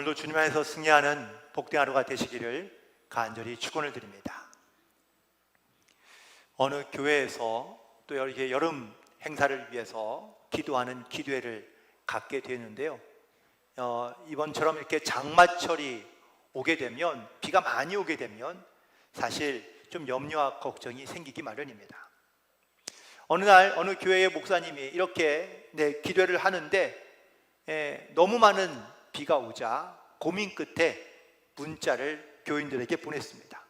오늘도 주님 안에서 승리하는 복된 하루가 되시기를 간절히 축원을 드립니다. 어느 교회에서 또 이렇게 여름 행사를 위해서 기도하는 기도회를 갖게 되는데요. 이번처럼 이렇게 장마철이 오게 되면, 비가 많이 오게 되면 사실 좀 염려와 걱정이 생기기 마련입니다. 어느 날 어느 교회의 목사님이 이렇게 기도회를 하는데 너무 많은 비가 오자 고민 끝에 문자를 교인들에게 보냈습니다.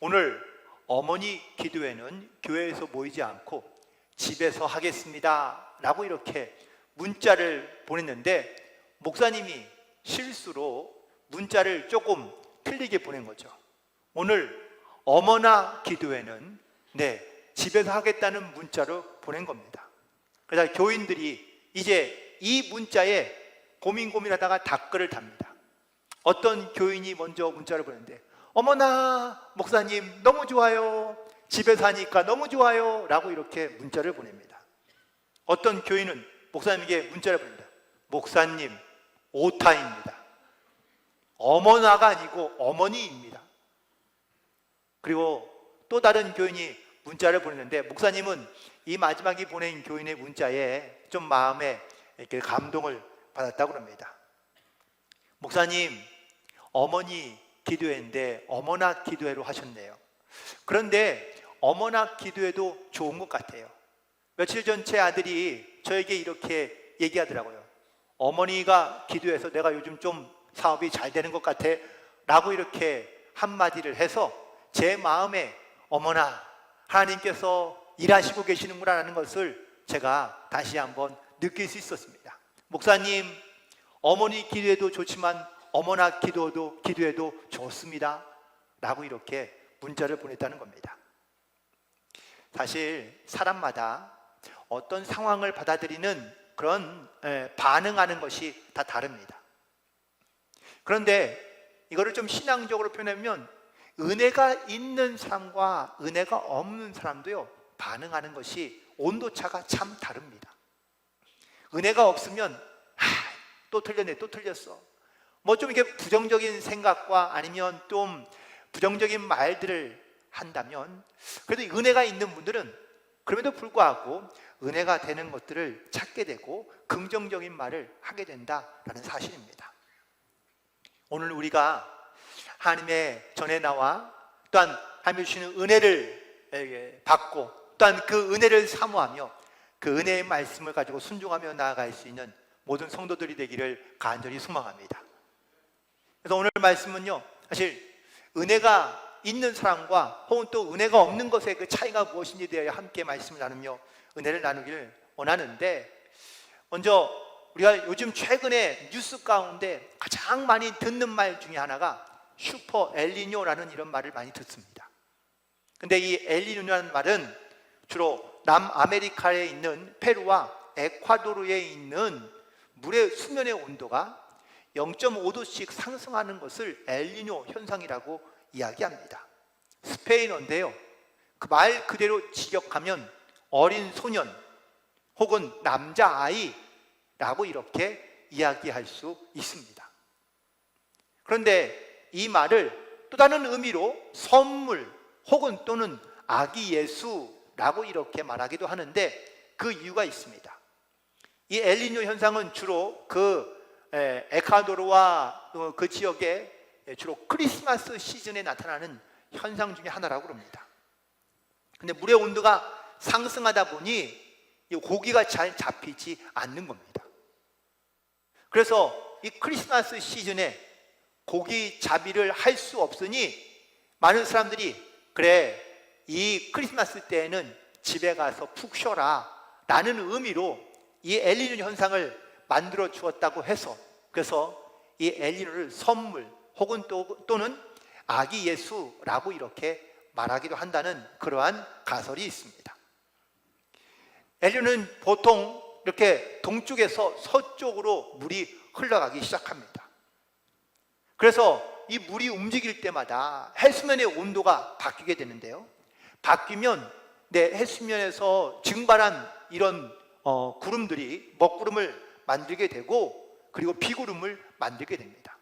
오늘 어머니 기도회는 교회에서 모이지 않고 집에서 하겠습니다 라고 이렇게 문자를 보냈는데, 목사님이 실수로 문자를 조금 틀리게 보낸 거죠. 오늘 어머나 기도회는 집에서 하겠다는 문자로 보낸 겁니다. 그래서 교인들이 이제 이 문자에 고민하다가 댓글을 답니다. 어떤 교인이 먼저 문자를 보냈는데, 어머나 목사님 너무 좋아요, 집에서 하니까 너무 좋아요 라고 이렇게 문자를 보냅니다. 어떤 교인은 목사님에게 문자를 보냅니다. 목사님 오타입니다. 어머나가 아니고 어머니입니다. 그리고 또 다른 교인이 문자를 보냈는데, 목사님은 이 마지막에 보낸 교인의 문자에 좀 마음에 이렇게 감동을 받았다고 합니다. 목사님 어머니 기도회인데 어머나 기도회로 하셨네요. 그런데 어머나 기도회도 좋은 것 같아요. 며칠 전 제 아들이 저에게 이렇게 얘기하더라고요. 어머니가 기도해서 내가 요즘 좀 사업이 잘 되는 것 같아 라고 이렇게 한마디를 해서 제 마음에 어머나 하나님께서 일하시고 계시는구나 라는 것을 제가 다시 한번 느낄 수 있었습니다. 목사님 어머니 기도해도 좋지만 어머나 기도해도 좋습니다 라고 이렇게 문자를 보냈다는 겁니다. 사실 사람마다 어떤 상황을 받아들이는 그런 반응하는 것이 다 다릅니다. 그런데 이거를 좀 신앙적으로 표현하면, 은혜가 있는 사람과 은혜가 없는 사람도요 반응하는 것이 온도차가 참 다릅니다. 은혜가 없으면 또 틀렸네, 또 틀렸어, 뭐 좀 이렇게 부정적인 생각과 아니면 좀 부정적인 말들을 한다면, 그래도 은혜가 있는 분들은 그럼에도 불구하고 은혜가 되는 것들을 찾게 되고 긍정적인 말을 하게 된다라는 사실입니다. 오늘 우리가 하나님의 전에 나와 또한 하나님이 주시는 은혜를 받고 또한 그 은혜를 사모하며 그 은혜의 말씀을 가지고 순종하며 나아갈 수 있는 모든 성도들이 되기를 간절히 소망합니다. 그래서 오늘 말씀은요, 사실 은혜가 있는 사람과 혹은 또 은혜가 없는 것의 그 차이가 무엇인지 대하여 함께 말씀을 나누며 은혜를 나누기를 원하는데, 먼저 우리가 요즘 최근에 뉴스 가운데 가장 많이 듣는 말 중에 하나가 슈퍼 엘니뇨라는 이런 말을 많이 듣습니다. 근데 이 엘니뇨라는 말은 주로 남아메리카에 있는 페루와 에콰도르에 있는 물의 수면의 온도가 0.5도씩 상승하는 것을 엘니뇨 현상이라고 이야기합니다. 스페인어인데요, 그 말 그대로 직역하면 어린 소년 혹은 남자아이라고 이렇게 이야기할 수 있습니다. 그런데 이 말을 또 다른 의미로 선물 혹은 또는 아기 예수라고 이렇게 말하기도 하는데, 그 이유가 있습니다. 이 엘니뇨 현상은 주로 그 에콰도르와 그 지역에 주로 크리스마스 시즌에 나타나는 현상 중에 하나라고 합니다. 근데 물의 온도가 상승하다 보니 고기가 잘 잡히지 않는 겁니다. 그래서 이 크리스마스 시즌에 고기 잡이를 할 수 없으니 많은 사람들이 그래 이 크리스마스 때에는 집에 가서 푹 쉬어라 라는 의미로 이 엘니뇨 현상을 만들어 주었다고 해서, 그래서 이 엘니뇨를 선물 혹은 또는 아기 예수라고 이렇게 말하기도 한다는 그러한 가설이 있습니다. 엘니뇨는 보통 이렇게 동쪽에서 서쪽으로 물이 흘러가기 시작합니다. 그래서 이 물이 움직일 때마다 해수면의 온도가 바뀌게 되는데요, 바뀌면 해수면에서 증발한 이런 구름들이 먹구름을 만들게 되고, 그리고 비구름을 만들게 됩니다.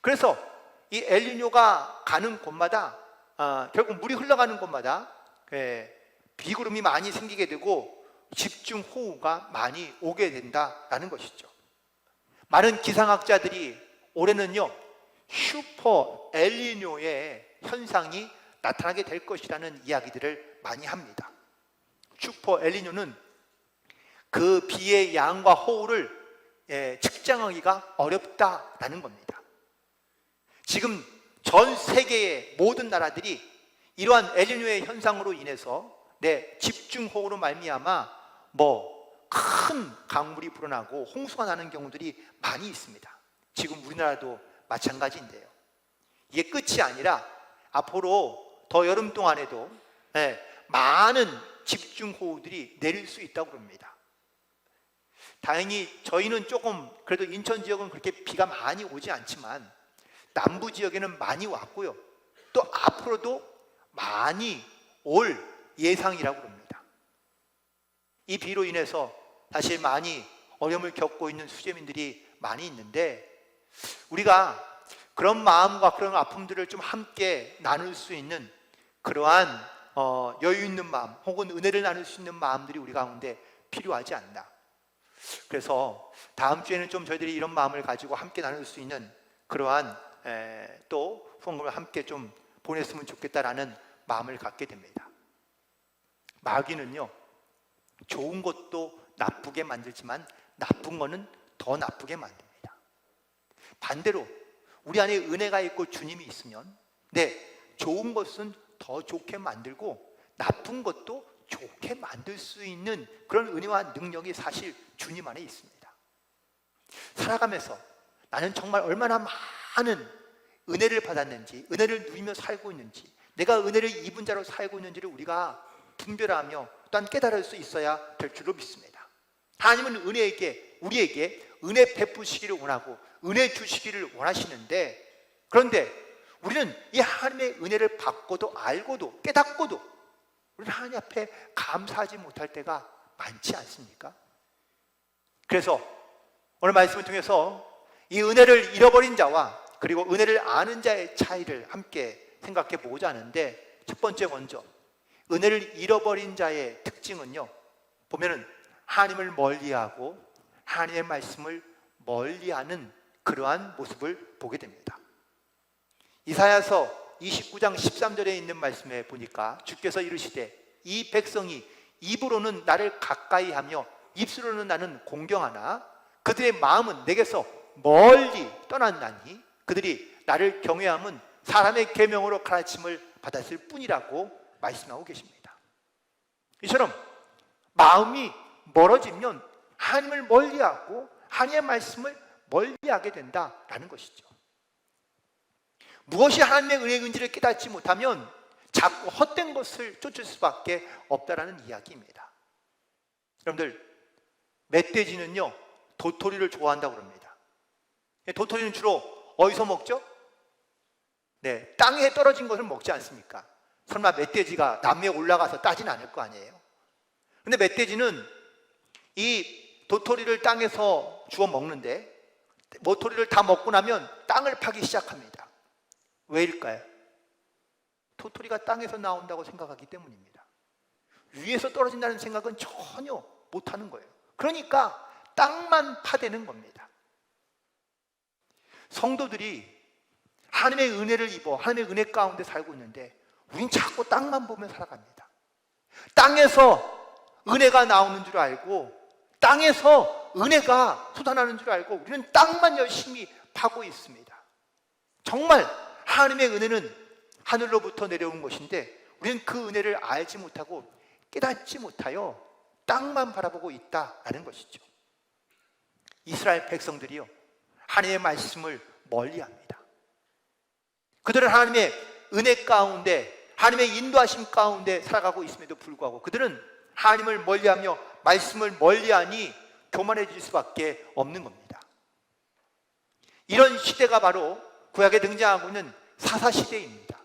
그래서 이 엘니뇨가 가는 곳마다 결국 물이 흘러가는 곳마다 비구름이 많이 생기게 되고 집중호우가 많이 오게 된다라는 것이죠. 많은 기상학자들이 올해는요 슈퍼 엘니뇨의 현상이 나타나게 될 것이라는 이야기들을 많이 합니다. 슈퍼 엘니뇨는 그 비의 양과 호우를 측정하기가 어렵다라는 겁니다. 지금 전 세계의 모든 나라들이 이러한 엘니뇨의 현상으로 인해서 집중호우로 말미암아 큰 강물이 불어나고 홍수가 나는 경우들이 많이 있습니다. 지금 우리나라도 마찬가지인데요. 이게 끝이 아니라 앞으로 더 여름 동안에도 많은 집중호우들이 내릴 수 있다고 합니다. 다행히 저희는 조금 그래도 인천 지역은 그렇게 비가 많이 오지 않지만 남부 지역에는 많이 왔고요. 또 앞으로도 많이 올 예상이라고 합니다. 이 비로 인해서 사실 많이 어려움을 겪고 있는 수재민들이 많이 있는데 우리가 그런 마음과 그런 아픔들을 좀 함께 나눌 수 있는 그러한 여유 있는 마음 혹은 은혜를 나눌 수 있는 마음들이 우리 가운데 필요하지 않나. 그래서 다음 주에는 좀 저희들이 이런 마음을 가지고 함께 나눌 수 있는 그러한 또 후원금을 함께 좀 보냈으면 좋겠다라는 마음을 갖게 됩니다. 마귀는요 좋은 것도 나쁘게 만들지만 나쁜 거는 더 나쁘게 만듭니다. 반대로 우리 안에 은혜가 있고 주님이 있으면 좋은 것은 더 좋게 만들고 나쁜 것도 좋게 만들 수 있는 그런 은혜와 능력이 사실 주님 안에 있습니다. 살아가면서 나는 정말 얼마나 많은 은혜를 받았는지, 은혜를 누리며 살고 있는지, 내가 은혜를 입은 자로 살고 있는지를 우리가 분별하며 또한 깨달을 수 있어야 될 줄로 믿습니다. 하나님은 우리에게 은혜 베푸시기를 원하고 은혜 주시기를 원하시는데, 그런데 우리는 이 하나님의 은혜를 받고도 알고도 깨닫고도 우리는 하나님 앞에 감사하지 못할 때가 많지 않습니까? 그래서 오늘 말씀을 통해서 이 은혜를 잃어버린 자와 그리고 은혜를 아는 자의 차이를 함께 생각해 보고자 하는데, 첫 번째 먼저 은혜를 잃어버린 자의 특징은요, 보면은 하나님을 멀리하고 하나님의 말씀을 멀리하는 그러한 모습을 보게 됩니다. 이사야서 29장 13절에 있는 말씀에 보니까 주께서 이르시되 이 백성이 입으로는 나를 가까이 하며 입술로는 나는 공경하나 그들의 마음은 내게서 멀리 떠났나니 그들이 나를 경외함은 사람의 계명으로 가르침을 받았을 뿐이라고 말씀하고 계십니다. 이처럼 마음이 멀어지면 하나님을 멀리하고 하나님의 말씀을 멀리하게 된다라는 것이죠. 무엇이 하나님의 은혜인지를 깨닫지 못하면 자꾸 헛된 것을 쫓을 수밖에 없다라는 이야기입니다. 여러분들, 멧돼지는요 도토리를 좋아한다고 그럽니다. 도토리는 주로 어디서 먹죠? 땅에 떨어진 것을 먹지 않습니까? 설마 멧돼지가 나무 위에 올라가서 따진 않을 거 아니에요. 근데 멧돼지는 이 도토리를 땅에서 주워 먹는데 도토리를 다 먹고 나면 땅을 파기 시작합니다. 왜일까요? 도토리가 땅에서 나온다고 생각하기 때문입니다. 위에서 떨어진다는 생각은 전혀 못하는 거예요. 그러니까 땅만 파대는 겁니다. 성도들이 하나님의 은혜를 입어 하나님의 은혜 가운데 살고 있는데 우린 자꾸 땅만 보며 살아갑니다. 땅에서 은혜가 나오는 줄 알고 땅에서 은혜가 솟아나는 줄 알고 우리는 땅만 열심히 파고 있습니다. 정말 하나님의 은혜는 하늘로부터 내려온 것인데 우리는 그 은혜를 알지 못하고 깨닫지 못하여 땅만 바라보고 있다라는 것이죠. 이스라엘 백성들이요 하나님의 말씀을 멀리합니다. 그들은 하나님의 은혜 가운데 하나님의 인도하심 가운데 살아가고 있음에도 불구하고 그들은 하나님을 멀리하며 말씀을 멀리하니 교만해질 수밖에 없는 겁니다. 이런 시대가 바로 구약에 등장하고 있는 사사시대입니다.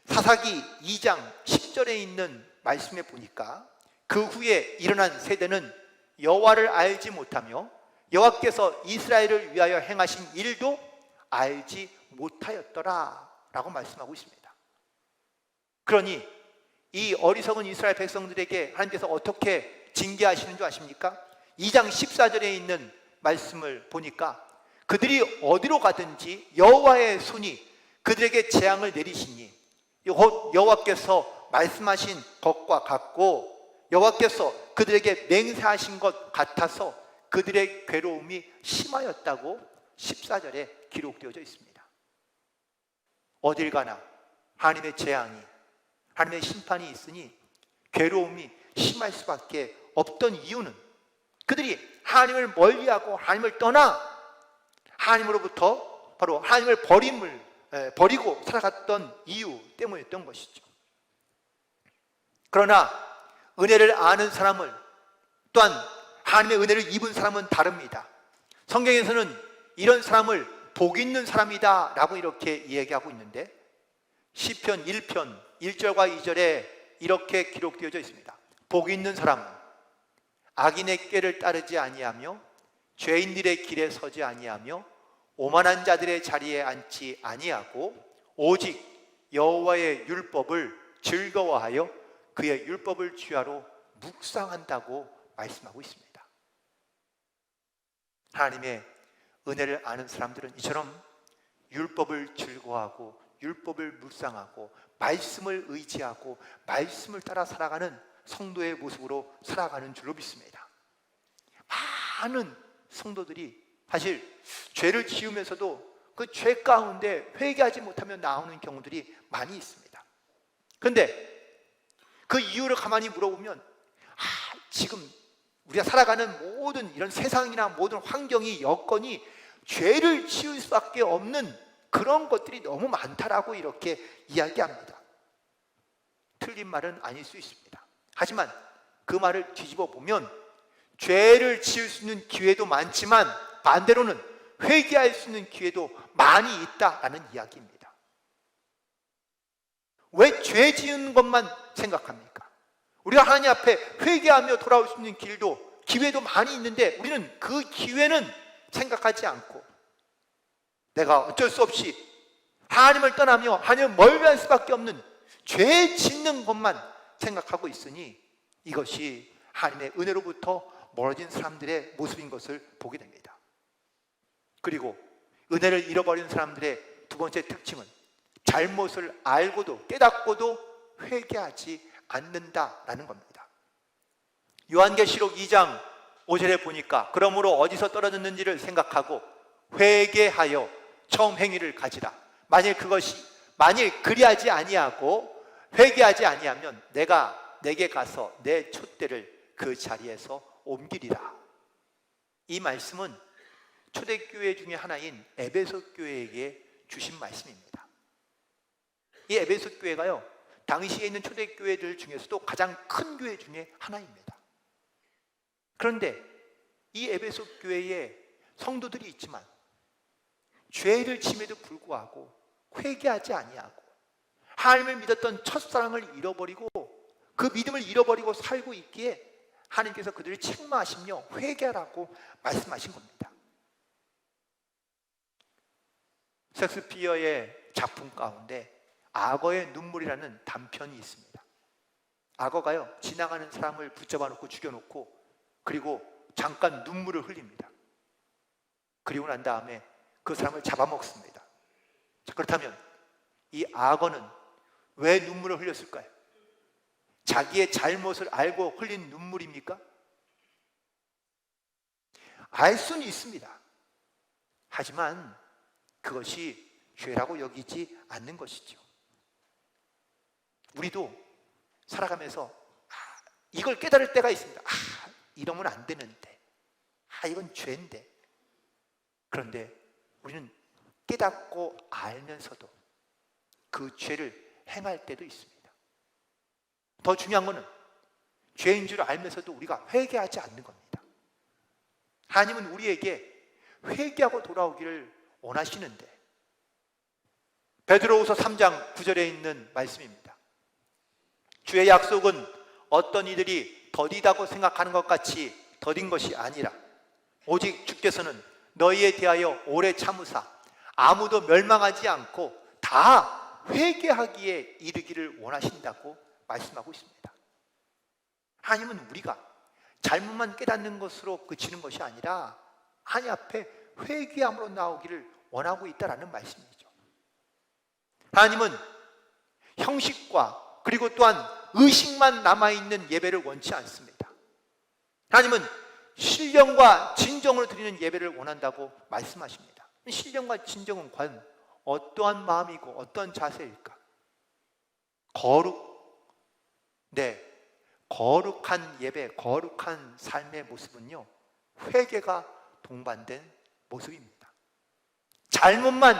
사사기 2장 10절에 있는 말씀에 보니까 그 후에 일어난 세대는 여호와를 알지 못하며 여호와께서 이스라엘을 위하여 행하신 일도 알지 못하였더라 라고 말씀하고 있습니다. 그러니 이 어리석은 이스라엘 백성들에게 하나님께서 어떻게 징계하시는 줄 아십니까? 2장 14절에 있는 말씀을 보니까 그들이 어디로 가든지 여호와의 손이 그들에게 재앙을 내리시니 곧 여호와께서 말씀하신 것과 같고 여호와께서 그들에게 맹세하신 것 같아서 그들의 괴로움이 심하였다고 14절에 기록되어져 있습니다. 어딜 가나 하나님의 재앙이, 하나님의 심판이 있으니 괴로움이 심할 수밖에 없던 이유는 그들이 하나님을 멀리하고 하나님을 떠나 하나님으로부터 바로 하나님을 버리고 살아갔던 이유 때문이었던 것이죠. 그러나 은혜를 아는 사람을, 또한 하나님의 은혜를 입은 사람은 다릅니다. 성경에서는 이런 사람을 복 있는 사람이다 라고 이렇게 이야기하고 있는데 시편 1편 1절과 2절에 이렇게 기록되어져 있습니다. 복 있는 사람은 악인의 꾀를 따르지 아니하며 죄인들의 길에 서지 아니하며 오만한 자들의 자리에 앉지 아니하고 오직 여호와의 율법을 즐거워하여 그의 율법을 주야로 묵상한다고 말씀하고 있습니다. 하나님의 은혜를 아는 사람들은 이처럼 율법을 즐거워하고 율법을 묵상하고 말씀을 의지하고 말씀을 따라 살아가는 성도의 모습으로 살아가는 줄로 믿습니다. 많은 성도들이 사실 죄를 지으면서도 그 죄 가운데 회개하지 못하며 나오는 경우들이 많이 있습니다. 그런데 그 이유를 가만히 물어보면 지금 우리가 살아가는 모든 이런 세상이나 모든 환경이, 여건이 죄를 지을 수밖에 없는 그런 것들이 너무 많다라고 이렇게 이야기합니다. 틀린 말은 아닐 수 있습니다. 하지만 그 말을 뒤집어 보면 죄를 지을 수 있는 기회도 많지만 반대로는 회개할 수 있는 기회도 많이 있다라는 이야기입니다. 왜 죄 지은 것만 생각합니까? 우리가 하나님 앞에 회개하며 돌아올 수 있는 기회도 많이 있는데 우리는 그 기회는 생각하지 않고 내가 어쩔 수 없이 하나님을 떠나며 하나님을 멀리할 수밖에 없는 죄 짓는 것만 생각하고 있으니 이것이 하나님의 은혜로부터 멀어진 사람들의 모습인 것을 보게 됩니다. 그리고 은혜를 잃어버린 사람들의 두 번째 특징은 잘못을 알고도 깨닫고도 회개하지 않는다라는 겁니다. 요한계시록 2장 5절에 보니까 그러므로 어디서 떨어졌는지를 생각하고 회개하여 처음 행위를 가지라. 만일 그리하지 아니하고 회개하지 아니하면 내가 내게 가서 내 촛대를 그 자리에서 옮기리라. 이 말씀은 초대교회 중에 하나인 에베소 교회에게 주신 말씀입니다. 이 에베소 교회가요, 당시에 있는 초대교회들 중에서도 가장 큰 교회 중에 하나입니다. 그런데 이 에베소 교회에 성도들이 있지만 죄를 짐에도 불구하고 회개하지 아니하고 하나님을 믿었던 첫사랑을 잃어버리고 그 믿음을 잃어버리고 살고 있기에 하나님께서 그들을 책망하시며 회개하라고 말씀하신 겁니다. 셰익스피어의 작품 가운데 악어의 눈물이라는 단편이 있습니다. 악어가요, 지나가는 사람을 붙잡아 놓고 죽여놓고 그리고 잠깐 눈물을 흘립니다. 그리고 난 다음에 그 사람을 잡아먹습니다. 자, 그렇다면 이 악어는 왜 눈물을 흘렸을까요? 자기의 잘못을 알고 흘린 눈물입니까? 알 수는 있습니다. 하지만 그것이 죄라고 여기지 않는 것이죠. 우리도 살아가면서 이걸 깨달을 때가 있습니다. 이러면 안 되는데, 이건 죄인데. 그런데 우리는 깨닫고 알면서도 그 죄를 행할 때도 있습니다. 더 중요한 것은 죄인 줄 알면서도 우리가 회개하지 않는 겁니다. 하나님은 우리에게 회개하고 돌아오기를 원하시는데 베드로후서 3장 9절에 있는 말씀입니다. 주의 약속은 어떤 이들이 더디다고 생각하는 것 같이 더딘 것이 아니라 오직 주께서는 너희에 대하여 오래 참으사 아무도 멸망하지 않고 다 회개하기에 이르기를 원하신다고 말씀하고 있습니다. 하나님은 우리가 잘못만 깨닫는 것으로 그치는 것이 아니라 하나님 앞에 회개함으로 나오기를 원하고 있다는 말씀이죠. 하나님은 형식과 그리고 또한 의식만 남아있는 예배를 원치 않습니다. 하나님은 신령과 진정으로 드리는 예배를 원한다고 말씀하십니다. 신령과 진정은 과연 어떠한 마음이고 어떠한 자세일까? 거룩한 예배, 거룩한 삶의 모습은요, 회개가 동반된 모습입니다. 잘못만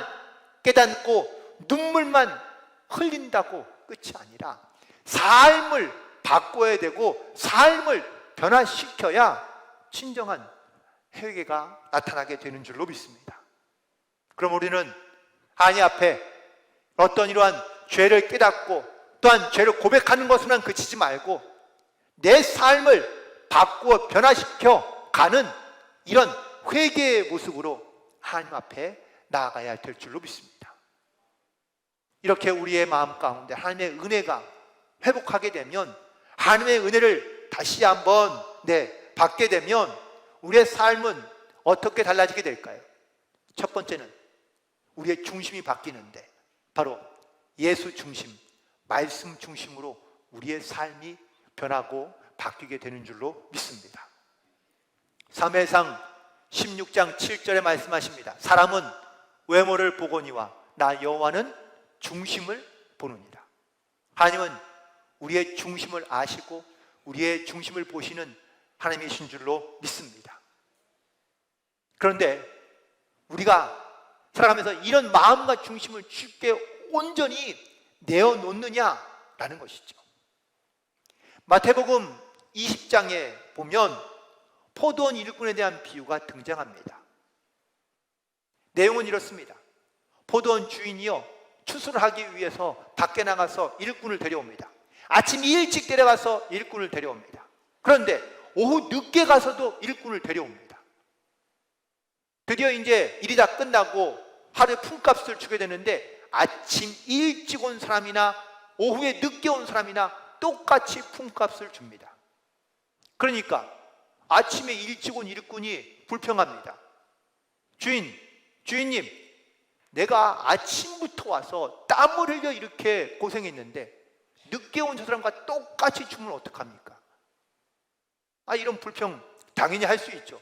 깨닫고 눈물만 흘린다고 끝이 아니라 삶을 바꿔야 되고 삶을 변화시켜야 진정한 회개가 나타나게 되는 줄로 믿습니다. 그럼 우리는 하나님 앞에 어떤 이러한 죄를 깨닫고 또한 죄를 고백하는 것으로만 그치지 말고 내 삶을 바꾸어 변화시켜 가는 이런 회개의 모습으로 하나님 앞에 나아가야 될 줄로 믿습니다. 이렇게 우리의 마음 가운데 하나님의 은혜가 회복하게 되면, 하나님의 은혜를 다시 한번 받게 되면 우리의 삶은 어떻게 달라지게 될까요? 첫 번째는 우리의 중심이 바뀌는데, 바로 예수 중심, 말씀 중심으로 우리의 삶이 변하고 바뀌게 되는 줄로 믿습니다. 사무엘상 16장 7절에 말씀하십니다. 사람은 외모를 보거니와 나 여호와는 중심을 보느니라. 하나님은 우리의 중심을 아시고 우리의 중심을 보시는 하나님이신 줄로 믿습니다. 그런데 우리가 살아가면서 이런 마음과 중심을 주께 온전히 내어놓느냐라는 것이죠. 마태복음 20장에 보면 포도원 일꾼에 대한 비유가 등장합니다. 내용은 이렇습니다. 포도원 주인이요, 추수를 하기 위해서 밖에 나가서 일꾼을 데려옵니다. 아침 일찍 데려가서 일꾼을 데려옵니다. 그런데 오후 늦게 가서도 일꾼을 데려옵니다. 드디어 이제 일이 다 끝나고 하루에 품값을 주게 되는데, 아침 일찍 온 사람이나 오후에 늦게 온 사람이나 똑같이 품값을 줍니다. 그러니까 아침에 일찍 온 일꾼이 불평합니다. 주인님, 내가 아침부터 와서 땀을 흘려 이렇게 고생했는데 늦게 온 저 사람과 똑같이 주면 어떡합니까? 이런 불평 당연히 할 수 있죠.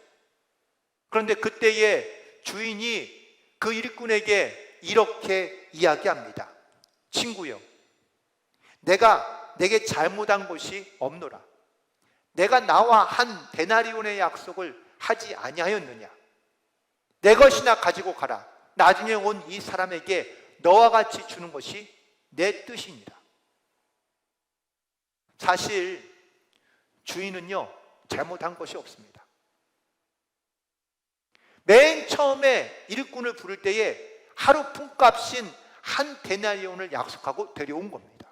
그런데 그때에 주인이 그 일꾼에게 이렇게 이야기합니다. 친구여, 내가 내게 잘못한 것이 없노라. 내가 나와 한 데나리온의 약속을 하지 아니하였느냐? 내 것이나 가지고 가라. 나중에 온 이 사람에게 너와 같이 주는 것이 내 뜻이니라. 사실 주인은요, 잘못한 것이 없습니다. 맨 처음에 일꾼을 부를 때에 하루 품값인 한 데나리온을 약속하고 데려온 겁니다.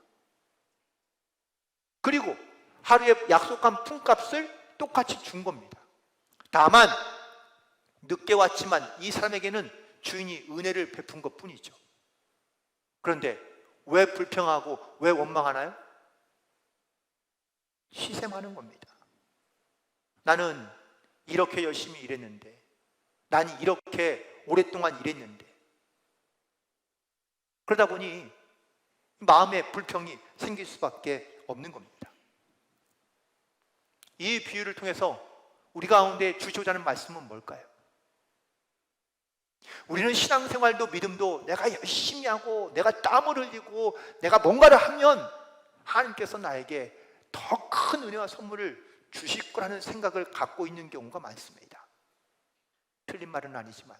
그리고 하루에 약속한 품값을 똑같이 준 겁니다. 다만 늦게 왔지만 이 사람에게는 주인이 은혜를 베푼 것 뿐이죠. 그런데 왜 불평하고 왜 원망하나요? 시샘하는 겁니다. 나는 이렇게 열심히 일했는데, 나는 이렇게 오랫동안 일했는데, 그러다 보니 마음에 불평이 생길 수밖에 없는 겁니다. 이 비유를 통해서 우리 가운데 주시고자 하는 말씀은 뭘까요? 우리는 신앙생활도 믿음도 내가 열심히 하고 내가 땀을 흘리고 내가 뭔가를 하면 하나님께서 나에게 더 큰 은혜와 선물을 주실 거라는 생각을 갖고 있는 경우가 많습니다. 틀린 말은 아니지만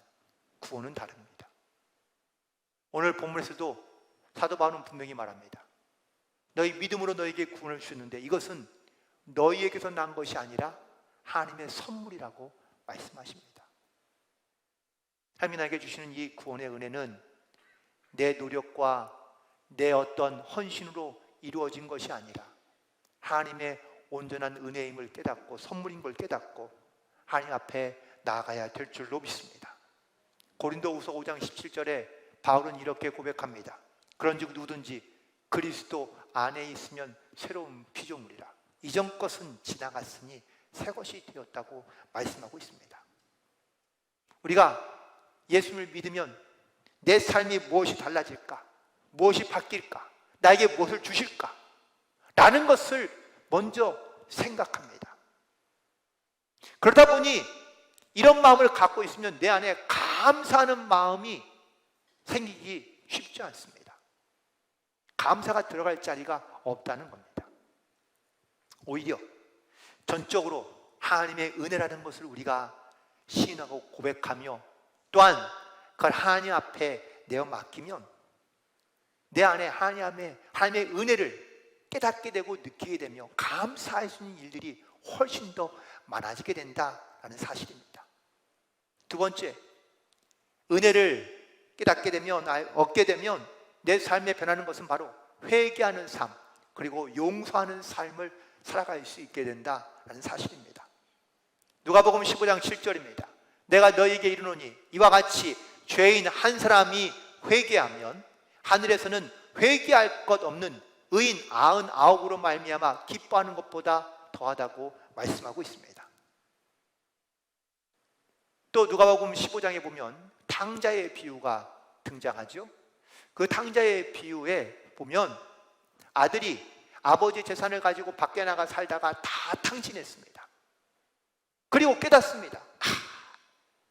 구원은 다릅니다. 오늘 본문에서도 사도 바울은 분명히 말합니다. 너희 믿음으로 너에게 구원을 주셨는데 이것은 너희에게서 난 것이 아니라 하나님의 선물이라고 말씀하십니다. 하나님이 나에게 주시는 이 구원의 은혜는 내 노력과 내 어떤 헌신으로 이루어진 것이 아니라 하나님의 온전한 은혜임을 깨닫고 선물인 걸 깨닫고 하나님 앞에 나아가야 될 줄로 믿습니다. 고린도후서 5장 17절에 바울은 이렇게 고백합니다. 그런즉 누구든지 그리스도 안에 있으면 새로운 피조물이라. 이전 것은 지나갔으니 새 것이 되었다고 말씀하고 있습니다. 우리가 예수를 믿으면 내 삶이 무엇이 달라질까? 무엇이 바뀔까? 나에게 무엇을 주실까? 라는 것을 먼저 생각합니다. 그러다 보니 이런 마음을 갖고 있으면 내 안에 감사하는 마음이 생기기 쉽지 않습니다. 감사가 들어갈 자리가 없다는 겁니다. 오히려 전적으로 하나님의 은혜라는 것을 우리가 시인하고 고백하며 또한 그걸 하나님 앞에 내어 맡기면 내 안에 하나님의 은혜를 깨닫게 되고 느끼게 되며 감사할 수 있는 일들이 훨씬 더 많아지게 된다라는 사실입니다. 두 번째, 은혜를 깨닫게 되면, 얻게 되면 내 삶에 변하는 것은 바로 회개하는 삶, 그리고 용서하는 삶을 살아갈 수 있게 된다라는 사실입니다. 누가복음 15장 7절입니다. 내가 너희에게 이르노니 이와 같이 죄인 한 사람이 회개하면 하늘에서는 회개할 것 없는 의인 99으로 말미암아 기뻐하는 것보다 더하다고 말씀하고 있습니다. 또 누가복음 15장에 보면 탕자의 비유가 등장하죠. 그 탕자의 비유에 보면 아들이 아버지 재산을 가지고 밖에 나가 살다가 다 탕진했습니다. 그리고 깨닫습니다.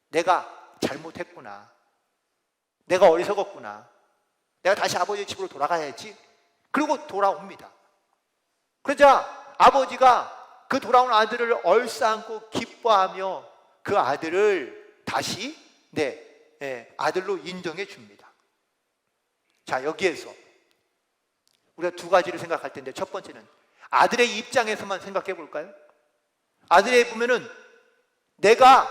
내가 잘못했구나. 내가 어리석었구나. 내가 다시 아버지 집으로 돌아가야지. 그리고 돌아옵니다. 그러자 아버지가 그 돌아온 아들을 얼싸안고 기뻐하며 그 아들을 다시 아들로 인정해 줍니다. 자, 여기에서 우리가 두 가지를 생각할 텐데, 첫 번째는 아들의 입장에서만 생각해 볼까요? 아들에 보면은 내가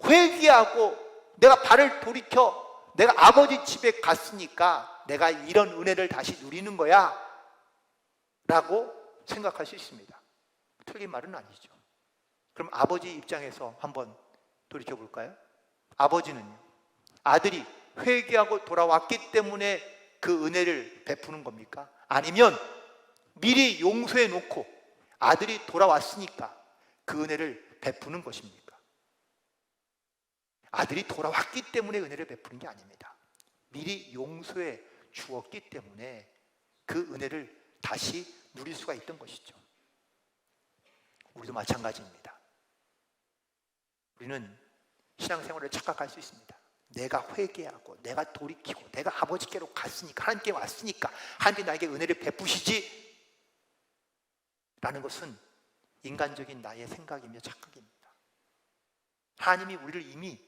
회개하고 내가 발을 돌이켜 내가 아버지 집에 갔으니까 내가 이런 은혜를 다시 누리는 거야 라고 생각할 수 있습니다. 틀린 말은 아니죠. 그럼 아버지 입장에서 한번 돌이켜 볼까요? 아버지는요, 아들이 회개하고 돌아왔기 때문에 그 은혜를 베푸는 겁니까? 아니면 미리 용서해 놓고 아들이 돌아왔으니까 그 은혜를 베푸는 것입니까? 아들이 돌아왔기 때문에 은혜를 베푸는 게 아닙니다. 미리 용서해 주었기 때문에 그 은혜를 다시 누릴 수가 있던 것이죠. 우리도 마찬가지입니다. 우리는 신앙생활을 착각할 수 있습니다. 내가 회개하고 내가 돌이키고 내가 아버지께로 갔으니까, 하나님께 왔으니까 하나님께 나에게 은혜를 베푸시지 라는 것은 인간적인 나의 생각이며 착각입니다. 하나님이 우리를 이미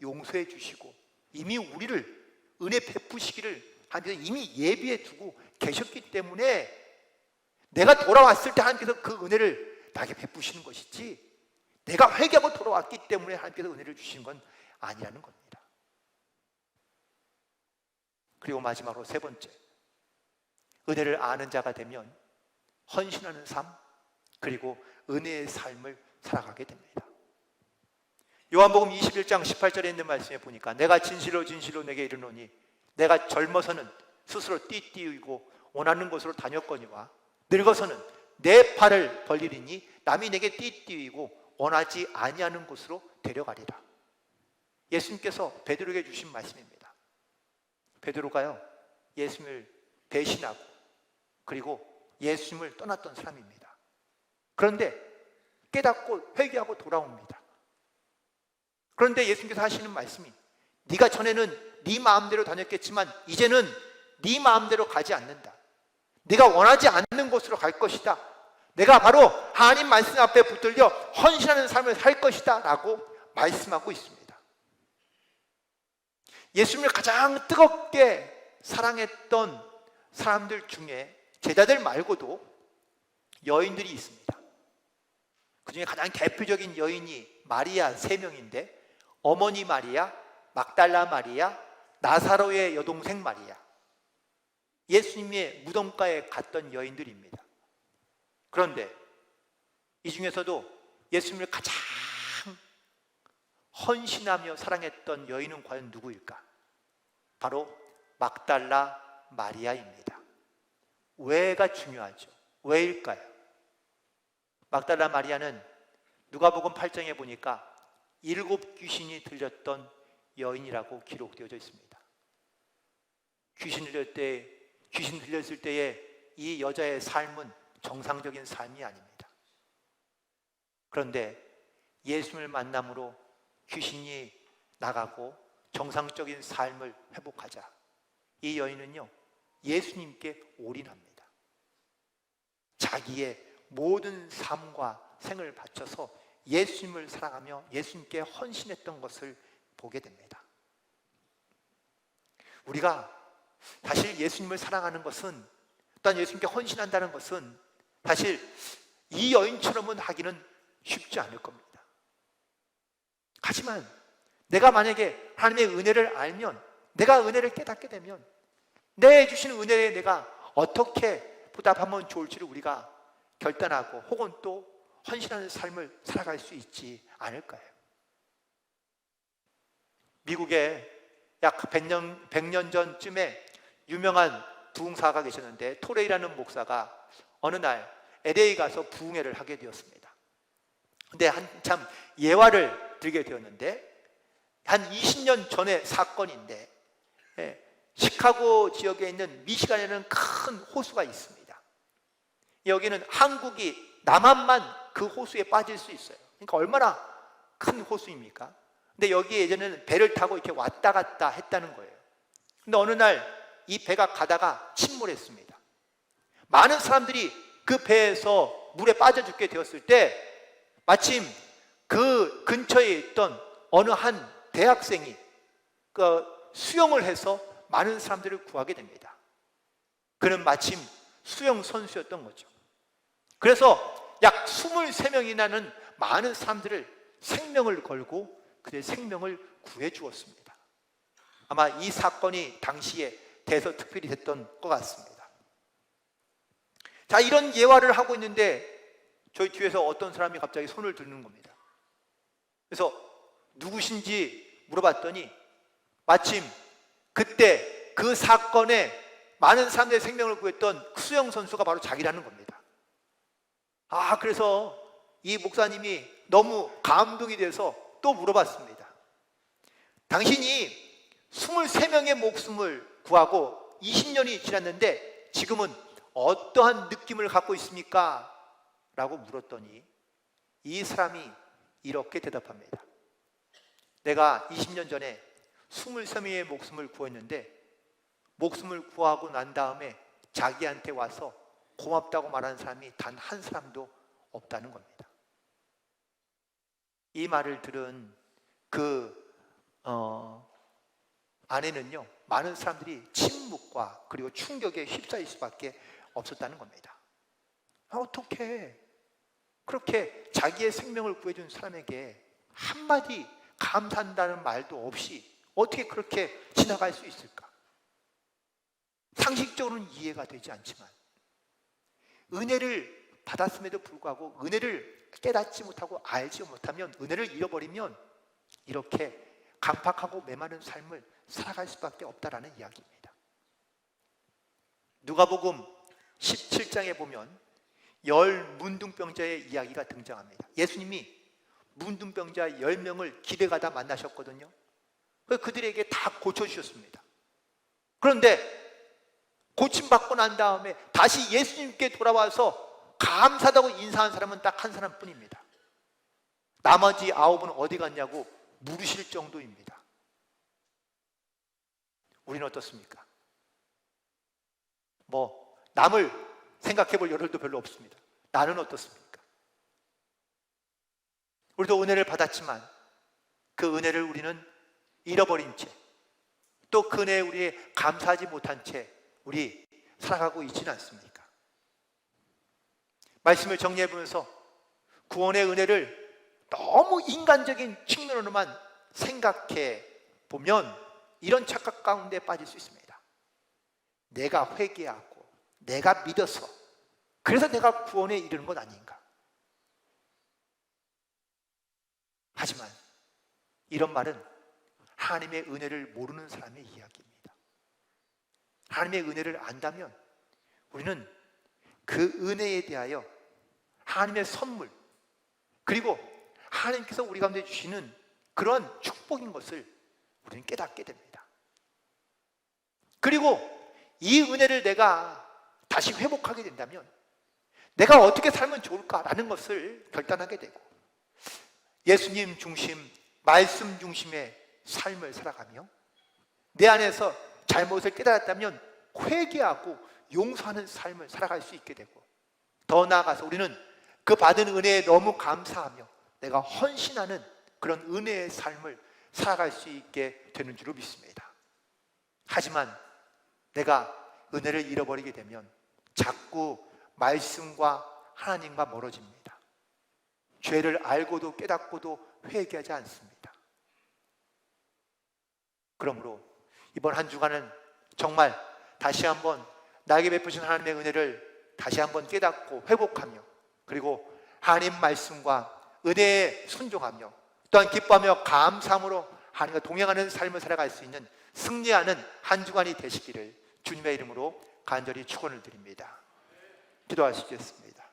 용서해 주시고 이미 우리를 은혜 베푸시기를 하나님께서 이미 예비해 두고 계셨기 때문에 내가 돌아왔을 때 하나님께서 그 은혜를 나에게 베푸시는 것이지, 내가 회개하고 돌아왔기 때문에 하나님께서 은혜를 주시는 건 아니라는 겁니다. 그리고 마지막으로 세 번째, 은혜를 아는 자가 되면 헌신하는 삶, 그리고 은혜의 삶을 살아가게 됩니다. 요한복음 21장 18절에 있는 말씀에 보니까 내가 진실로 진실로 내게 이르노니 내가 젊어서는 스스로 띠띠이고 원하는 곳으로 다녔거니와 늙어서는 내 팔을 벌리리니 남이 내게 띠띠이고 원하지 아니하는 곳으로 데려가리라. 예수님께서 베드로에게 주신 말씀입니다. 베드로가요, 예수님을 배신하고 그리고 예수님을 떠났던 사람입니다. 그런데 깨닫고 회개하고 돌아옵니다. 그런데 예수님께서 하시는 말씀이, 네가 전에는 네 마음대로 다녔겠지만 이제는 네 마음대로 가지 않는다. 네가 원하지 않는 곳으로 갈 것이다. 내가 바로 하나님 말씀 앞에 붙들려 헌신하는 삶을 살 것이다 라고 말씀하고 있습니다. 예수님을 가장 뜨겁게 사랑했던 사람들 중에 제자들 말고도 여인들이 있습니다. 그 중에 가장 대표적인 여인이 마리아 3명인데, 어머니 마리아, 막달라 마리아, 나사로의 여동생 마리아, 예수님의 무덤가에 갔던 여인들입니다. 그런데 이 중에서도 예수님을 가장 헌신하며 사랑했던 여인은 과연 누구일까? 바로 막달라 마리아입니다. 왜가 중요하죠. 왜일까요? 막달라 마리아는 누가복음 8장에 보니까 7 귀신이 들렸던 여인이라고 기록되어져 있습니다. 귀신 들렸을 때의 이 여자의 삶은 정상적인 삶이 아닙니다. 그런데 예수님을 만남으로 귀신이 나가고 정상적인 삶을 회복하자 이 여인은요, 예수님께 올인합니다. 자기의 모든 삶과 생을 바쳐서 예수님을 사랑하며 예수님께 헌신했던 것을 보게 됩니다. 우리가 사실 예수님을 사랑하는 것은, 또한 예수님께 헌신한다는 것은 사실 이 여인처럼은 하기는 쉽지 않을 겁니다. 하지만 내가 만약에 하나님의 은혜를 알면, 내가 은혜를 깨닫게 되면 내 주시는 은혜에 내가 어떻게 보답하면 좋을지를 우리가 결단하고 혹은 또 헌신하는 삶을 살아갈 수 있지 않을까요? 미국에 약 100년 전쯤에 유명한 부흥사가 계셨는데, 토레이라는 목사가 어느 날 LA 가서 부흥회를 하게 되었습니다. 근데 한참 예화를 들게 되었는데, 한 20년 전의 사건인데, 시카고 지역에 있는 미시간에는 큰 호수가 있습니다. 여기는 한국이 남한만 그 호수에 빠질 수 있어요. 그러니까 얼마나 큰 호수입니까? 근데 여기에 예전에는 배를 타고 이렇게 왔다 갔다 했다는 거예요. 근데 어느 날 이 배가 가다가 침몰했습니다. 많은 사람들이 그 배에서 물에 빠져 죽게 되었을 때 마침 그 근처에 있던 어느 한 대학생이 수영을 해서 많은 사람들을 구하게 됩니다. 그는 마침 수영 선수였던 거죠. 그래서 약 23명이나는 많은 사람들을 생명을 걸고 그들의 생명을 구해 주었습니다. 아마 이 사건이 당시에 대서특필이 됐던 것 같습니다. 자, 이런 예화를 하고 있는데 저희 뒤에서 어떤 사람이 갑자기 손을 들는 겁니다. 그래서 누구신지 물어봤더니 마침 그때 그 사건에 많은 사람들의 생명을 구했던 수영 선수가 바로 자기라는 겁니다. 그래서 이 목사님이 너무 감동이 돼서 또 물어봤습니다. 당신이 23명의 목숨을 구하고 20년이 지났는데 지금은 어떠한 느낌을 갖고 있습니까? 라고 물었더니 이 사람이 이렇게 대답합니다. 내가 20년 전에 23명의 목숨을 구했는데 목숨을 구하고 난 다음에 자기한테 와서 고맙다고 말하는 사람이 단 한 사람도 없다는 겁니다. 이 말을 들은 그 아내는요, 많은 사람들이 침묵과 그리고 충격에 휩싸일 수밖에 없었다는 겁니다. 어떻게 그렇게 자기의 생명을 구해준 사람에게 한마디 감사한다는 말도 없이 어떻게 그렇게 지나갈 수 있을까? 상식적으로는 이해가 되지 않지만 은혜를 받았음에도 불구하고 은혜를 깨닫지 못하고 알지 못하면, 은혜를 잃어버리면 이렇게 강팍하고 메마른 삶을 살아갈 수밖에 없다라는 이야기입니다. 누가복음 17장에 보면 10 문둥병자의 이야기가 등장합니다. 예수님이 문둥병자 10명을 길에 가다 만나셨거든요. 그들에게 다 고쳐주셨습니다. 그런데 고침받고 난 다음에 다시 예수님께 돌아와서 감사하다고 인사한 사람은 딱 한 사람뿐입니다. 나머지 9은 어디 갔냐고 물으실 정도입니다. 우리는 어떻습니까? 남을 생각해 볼 여력도 별로 없습니다. 나는 어떻습니까? 우리도 은혜를 받았지만 그 은혜를 우리는 잃어버린 채, 또 그 은혜에 우리에 감사하지 못한 채 우리 살아가고 있지는 않습니까? 말씀을 정리해 보면서 구원의 은혜를 너무 인간적인 측면으로만 생각해 보면 이런 착각 가운데 빠질 수 있습니다. 내가 회개하고 내가 믿어서 그래서 내가 구원에 이르는 것 아닌가? 하지만 이런 말은 하나님의 은혜를 모르는 사람의 이야기입니다. 하나님의 은혜를 안다면 우리는 그 은혜에 대하여 하나님의 선물, 그리고 하나님께서 우리 가운데 주시는 그런 축복인 것을 우리는 깨닫게 됩니다. 그리고 이 은혜를 내가 다시 회복하게 된다면 내가 어떻게 살면 좋을까라는 것을 결단하게 되고, 예수님 중심, 말씀 중심의 삶을 살아가며 내 안에서 잘못을 깨달았다면 회개하고 용서하는 삶을 살아갈 수 있게 되고, 더 나아가서 우리는 그 받은 은혜에 너무 감사하며 내가 헌신하는 그런 은혜의 삶을 살아갈 수 있게 되는 줄로 믿습니다. 하지만 내가 은혜를 잃어버리게 되면 자꾸 말씀과 하나님과 멀어집니다. 죄를 알고도 깨닫고도 회개하지 않습니다. 그러므로 이번 한 주간은 정말 다시 한번 나에게 베푸신 하나님의 은혜를 다시 한번 깨닫고 회복하며, 그리고 하나님 말씀과 은혜에 순종하며 또한 기뻐하며 감사함으로 하나님과 동행하는 삶을 살아갈 수 있는 승리하는 한 주간이 되시기를 주님의 이름으로 간절히 축원을 드립니다. 기도하시겠습니다.